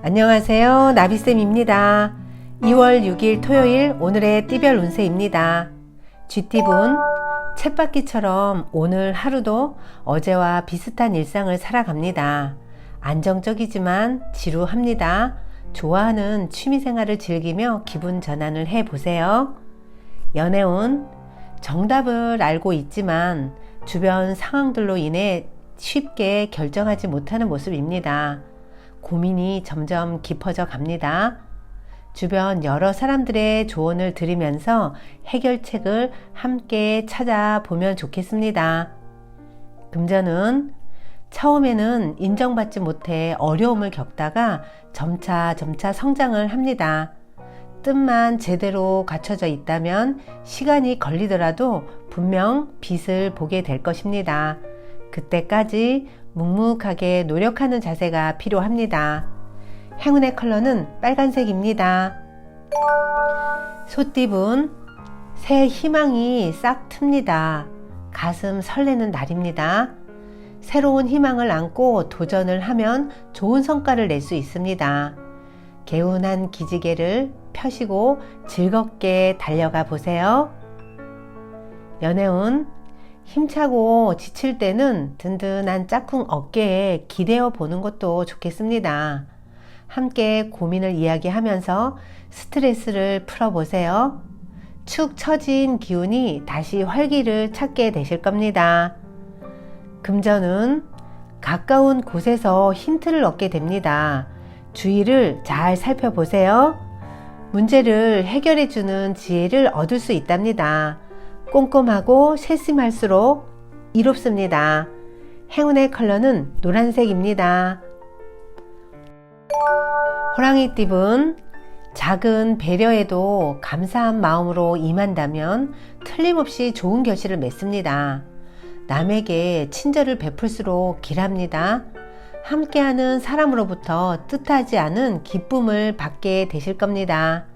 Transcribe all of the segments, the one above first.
안녕하세요. 나비쌤입니다. 2월 6일 토요일 오늘의 띠별 운세입니다. 쥐띠분, 쳇바퀴처럼 오늘 하루도 어제와 비슷한 일상을 살아갑니다. 안정적이지만 지루합니다. 좋아하는 취미생활을 즐기며 기분 전환을 해보세요. 연애운, 정답을 알고 있지만 주변 상황들로 인해 쉽게 결정하지 못하는 모습입니다. 고민이 점점 깊어져 갑니다. 주변 여러 사람들의 조언을 들으면서 해결책을 함께 찾아보면 좋겠습니다. 금전은 처음에는 인정받지 못해 어려움을 겪다가 점차 성장을 합니다. 뜻만 제대로 갖춰져 있다면 시간이 걸리더라도 분명 빛을 보게 될 것입니다. 그때까지 묵묵하게 노력하는 자세가 필요합니다. 행운의 컬러는 빨간색입니다. 소띠분, 새 희망이 싹 틉니다. 가슴 설레는 날입니다. 새로운 희망을 안고 도전을 하면 좋은 성과를 낼 수 있습니다. 개운한 기지개를 펴시고 즐겁게 달려가 보세요. 연애운, 힘차고 지칠 때는 든든한 짝꿍 어깨에 기대어 보는 것도 좋겠습니다. 함께 고민을 이야기하면서 스트레스를 풀어보세요. 축 처진 기운이 다시 활기를 찾게 되실 겁니다. 금전은 가까운 곳에서 힌트를 얻게 됩니다. 주위를 잘 살펴보세요. 문제를 해결해주는 지혜를 얻을 수 있답니다. 꼼꼼하고 세심할수록 이롭습니다. 행운의 컬러는 노란색입니다. 호랑이띠분, 작은 배려에도 감사한 마음으로 임한다면 틀림없이 좋은 결실을 맺습니다. 남에게 친절을 베풀수록 길합니다. 함께하는 사람으로부터 뜻하지 않은 기쁨을 받게 되실 겁니다.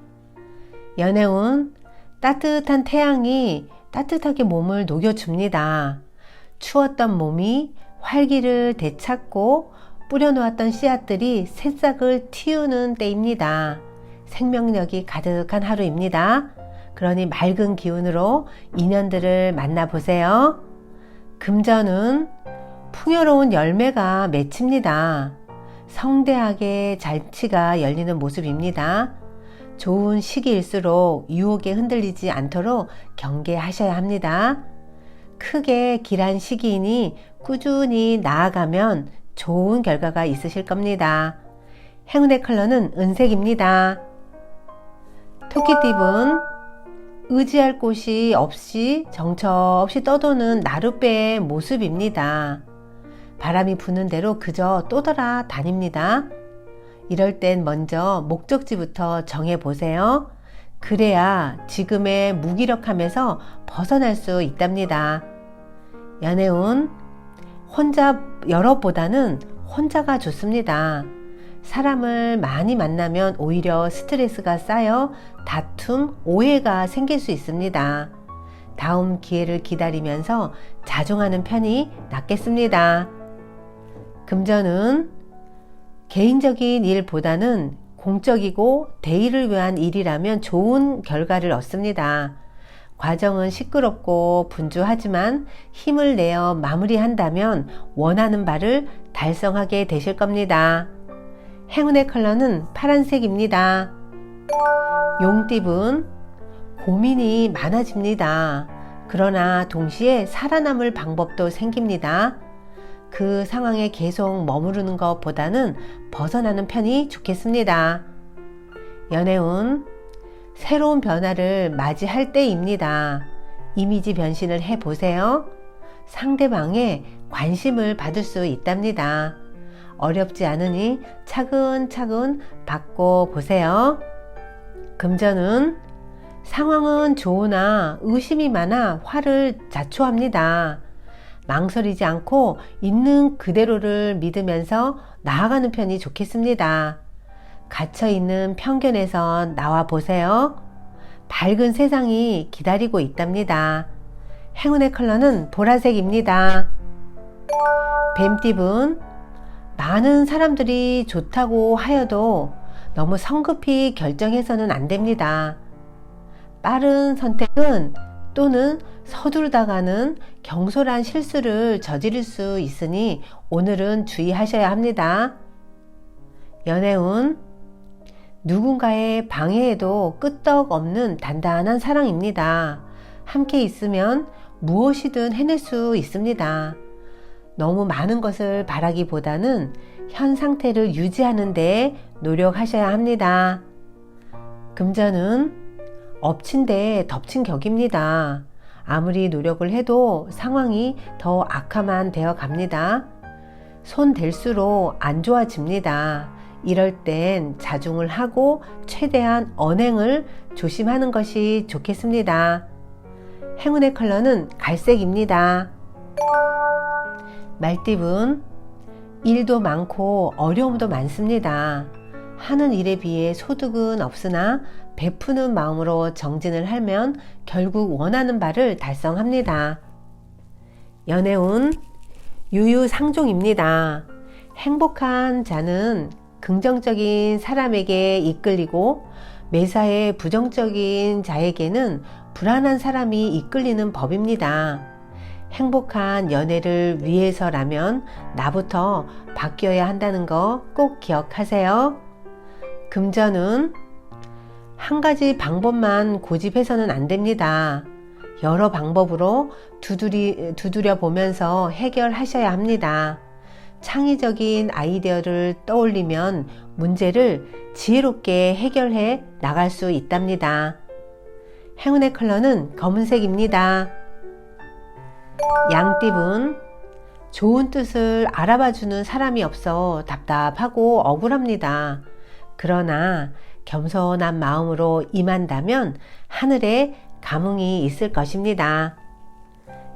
연애운, 따뜻한 태양이 따뜻하게 몸을 녹여줍니다. 추웠던 몸이 활기를 되찾고 뿌려놓았던 씨앗들이 새싹을 틔우는 때입니다. 생명력이 가득한 하루입니다. 그러니 맑은 기운으로 인연들을 만나보세요. 금전은 풍요로운 열매가 맺힙니다. 성대하게 잔치가 열리는 모습입니다. 좋은 시기일수록 유혹에 흔들리지 않도록 경계하셔야 합니다. 크게 길한 시기이니 꾸준히 나아가면 좋은 결과가 있으실 겁니다. 행운의 컬러는 은색입니다. 토끼띠분, 의지할 곳이 없이 정처없이 떠도는 나룻배의 모습입니다. 바람이 부는 대로 그저 떠돌아 다닙니다. 이럴 땐 먼저 목적지부터 정해보세요. 그래야 지금의 무기력함에서 벗어날 수 있답니다. 연애운, 혼자 여럿보다는 혼자가 좋습니다. 사람을 많이 만나면 오히려 스트레스가 쌓여 다툼, 오해가 생길 수 있습니다. 다음 기회를 기다리면서 자중하는 편이 낫겠습니다. 금전은 개인적인 일보다는 공적이고 대의를 위한 일이라면 좋은 결과를 얻습니다. 과정은 시끄럽고 분주하지만 힘을 내어 마무리한다면 원하는 바를 달성하게 되실 겁니다. 행운의 컬러는 파란색입니다. 용띠분, 고민이 많아집니다. 그러나 동시에 살아남을 방법도 생깁니다. 그 상황에 계속 머무르는 것보다는 벗어나는 편이 좋겠습니다. 연애운, 새로운 변화를 맞이할 때입니다. 이미지 변신을 해보세요. 상대방의 관심을 받을 수 있답니다. 어렵지 않으니 차근차근 바꿔보세요. 금전은 상황은 좋으나 의심이 많아 화를 자초합니다. 망설이지 않고 있는 그대로를 믿으면서 나아가는 편이 좋겠습니다. 갇혀있는 편견에서 나와 보세요. 밝은 세상이 기다리고 있답니다. 행운의 컬러는 보라색입니다. 뱀띠분, 많은 사람들이 좋다고 하여도 너무 성급히 결정해서는 안 됩니다. 빠른 선택은 또는 서두르다가는 경솔한 실수를 저지를 수 있으니 오늘은 주의하셔야 합니다. 연애운, 누군가의 방해에도 끄떡없는 단단한 사랑입니다. 함께 있으면 무엇이든 해낼 수 있습니다. 너무 많은 것을 바라기보다는 현 상태를 유지하는 데 노력하셔야 합니다. 금전은 엎친 데 덮친 격입니다. 아무리 노력을 해도 상황이 더 악화만 되어 갑니다. 손 댈수록 안 좋아집니다. 이럴 땐 자중을 하고 최대한 언행을 조심하는 것이 좋겠습니다. 행운의 컬러는 갈색입니다. 말띠분, 일도 많고 어려움도 많습니다. 하는 일에 비해 소득은 없으나 베푸는 마음으로 정진을 하면 결국 원하는 바를 달성합니다. 연애운, 유유상종입니다. 행복한 자는 긍정적인 사람에게 이끌리고 매사에 부정적인 자에게는 불안한 사람이 이끌리는 법입니다. 행복한 연애를 위해서라면 나부터 바뀌어야 한다는 거 꼭 기억하세요. 금전은 한 가지 방법만 고집해서는 안 됩니다. 여러 방법으로 두드려 보면서 해결하셔야 합니다. 창의적인 아이디어를 떠올리면 문제를 지혜롭게 해결해 나갈 수 있답니다. 행운의 컬러는 검은색입니다. 양띠분, 좋은 뜻을 알아봐주는 사람이 없어 답답하고 억울합니다. 그러나 겸손한 마음으로 임한다면 하늘에 감흥이 있을 것입니다.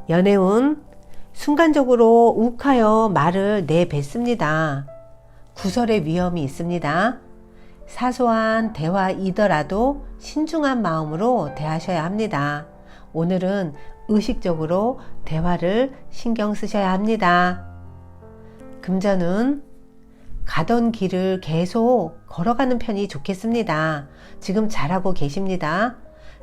연애운, 순간적으로 욱하여 말을 내뱉습니다. 구설의 위험이 있습니다. 사소한 대화이더라도 신중한 마음으로 대하셔야 합니다. 오늘은 의식적으로 대화를 신경 쓰셔야 합니다. 금전은 가던 길을 계속 걸어가는 편이 좋겠습니다. 지금 잘하고 계십니다.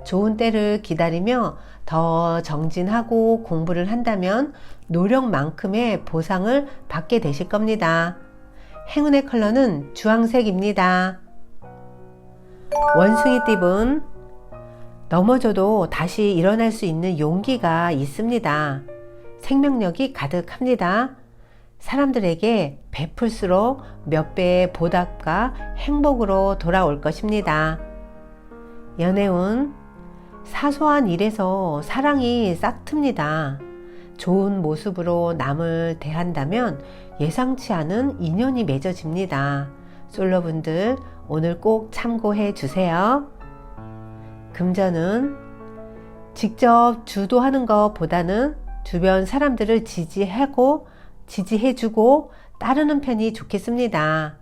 좋은 때를 기다리며 더 정진하고 공부를 한다면 노력만큼의 보상을 받게 되실 겁니다. 행운의 컬러는 주황색입니다. 원숭이띠분, 넘어져도 다시 일어날 수 있는 용기가 있습니다. 생명력이 가득합니다. 사람들에게 베풀수록 몇 배의 보답과 행복으로 돌아올 것입니다. 연애운, 사소한 일에서 사랑이 싹틉니다. 좋은 모습으로 남을 대한다면 예상치 않은 인연이 맺어집니다. 솔로분들 오늘 꼭 참고해 주세요. 금전은 직접 주도하는 것보다는 주변 사람들을 지지해주고 따르는 편이 좋겠습니다.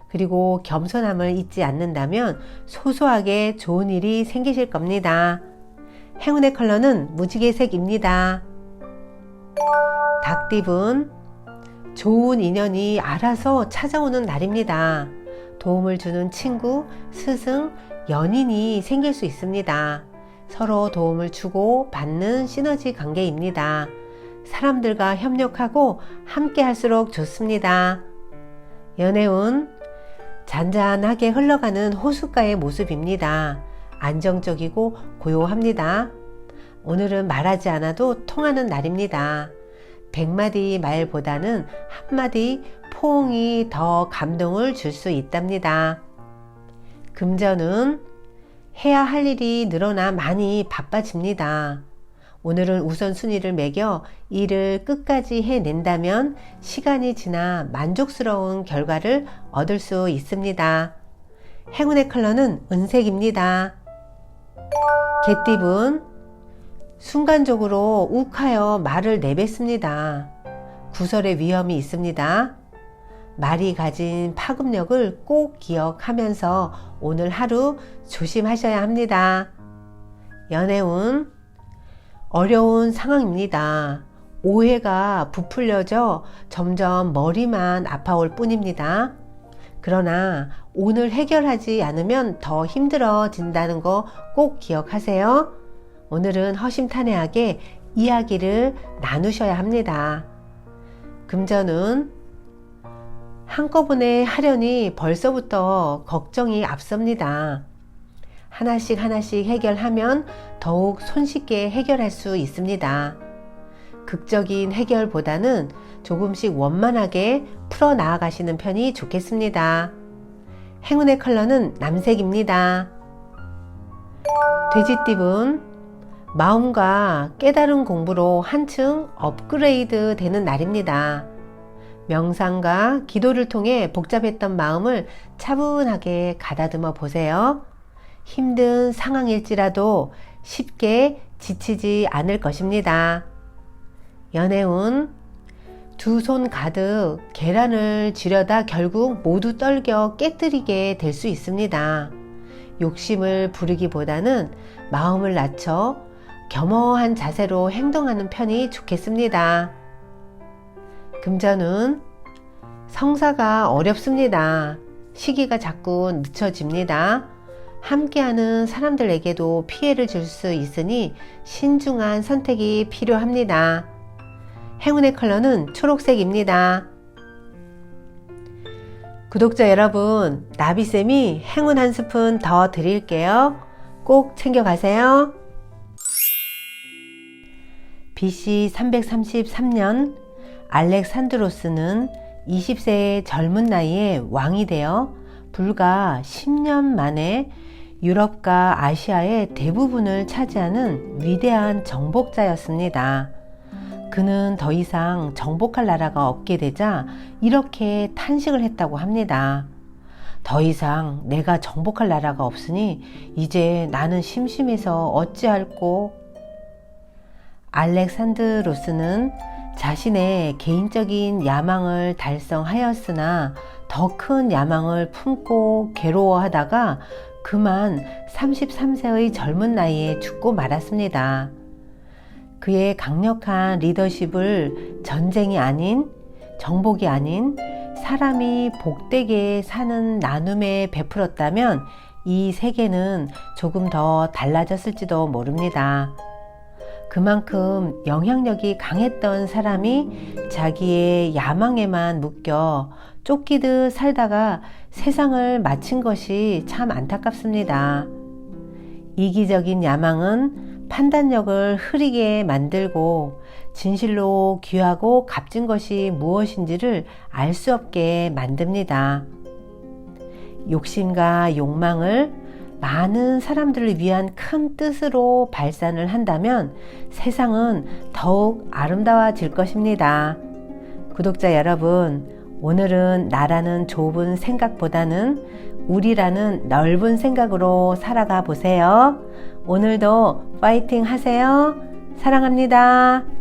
그리고 겸손함을 잊지 않는다면 소소하게 좋은 일이 생기실 겁니다. 행운의 컬러는 무지개색입니다. 닭띠분, 좋은 인연이 알아서 찾아오는 날입니다. 도움을 주는 친구, 스승, 연인이 생길 수 있습니다. 서로 도움을 주고 받는 시너지 관계입니다. 사람들과 협력하고 함께 할수록 좋습니다. 연애운, 잔잔하게 흘러가는 호숫가의 모습입니다. 안정적이고 고요합니다. 오늘은 말하지 않아도 통하는 날입니다. 100마디 말보다는 한마디 포옹이 더 감동을 줄 수 있답니다. 금전은 해야 할 일이 늘어나 많이 바빠집니다. 오늘은 우선순위를 매겨 일을 끝까지 해낸다면 시간이 지나 만족스러운 결과를 얻을 수 있습니다. 행운의 컬러는 은색입니다. 개띠분, 순간적으로 욱하여 말을 내뱉습니다. 구설의 위험이 있습니다. 말이 가진 파급력을 꼭 기억하면서 오늘 하루 조심하셔야 합니다. 연애운, 어려운 상황입니다. 오해가 부풀려져 점점 머리만 아파올 뿐입니다. 그러나 오늘 해결하지 않으면 더 힘들어진다는 거 꼭 기억하세요. 오늘은 허심탄회하게 이야기를 나누셔야 합니다. 금전은 한꺼번에 하려니 벌써부터 걱정이 앞섭니다. 하나씩 해결하면 더욱 손쉽게 해결할 수 있습니다. 극적인 해결보다는 조금씩 원만하게 풀어 나아가시는 편이 좋겠습니다. 행운의 컬러는 남색입니다. 돼지띠분, 마음과 깨달은 공부로 한층 업그레이드 되는 날입니다. 명상과 기도를 통해 복잡했던 마음을 차분하게 가다듬어 보세요. 힘든 상황일지라도 쉽게 지치지 않을 것입니다. 연애운, 두 손 가득 계란을 쥐려다 결국 모두 떨겨 깨뜨리게 될 수 있습니다. 욕심을 부리기보다는 마음을 낮춰 겸허한 자세로 행동하는 편이 좋겠습니다. 금전운, 성사가 어렵습니다. 시기가 자꾸 늦춰집니다. 함께하는 사람들에게도 피해를 줄 수 있으니 신중한 선택이 필요합니다. 행운의 컬러는 초록색입니다. 구독자 여러분, 나비쌤이 행운 한 스푼 더 드릴게요. 꼭 챙겨가세요. BC 333년 알렉산드로스는 20세의 젊은 나이에 왕이 되어 불과 10년 만에 유럽과 아시아의 대부분을 차지하는 위대한 정복자였습니다. 그는 더 이상 정복할 나라가 없게 되자 이렇게 탄식을 했다고 합니다. 더 이상 내가 정복할 나라가 없으니 이제 나는 심심해서 어찌할꼬. 알렉산드로스는 자신의 개인적인 야망을 달성하였으나 더 큰 야망을 품고 괴로워하다가 그만 33세의 젊은 나이에 죽고 말았습니다. 그의 강력한 리더십을 전쟁이 아닌, 정복이 아닌 사람이 복되게 사는 나눔에 베풀었다면 이 세계는 조금 더 달라졌을지도 모릅니다. 그만큼 영향력이 강했던 사람이 자기의 야망에만 묶여 쫓기듯 살다가 세상을 마친 것이 참 안타깝습니다. 이기적인 야망은 판단력을 흐리게 만들고 진실로 귀하고 값진 것이 무엇인지를 알 수 없게 만듭니다. 욕심과 욕망을 많은 사람들을 위한 큰 뜻으로 발산을 한다면 세상은 더욱 아름다워질 것입니다. 구독자 여러분, 오늘은 나라는 좁은 생각보다는 우리라는 넓은 생각으로 살아가 보세요. 오늘도 파이팅 하세요. 사랑합니다.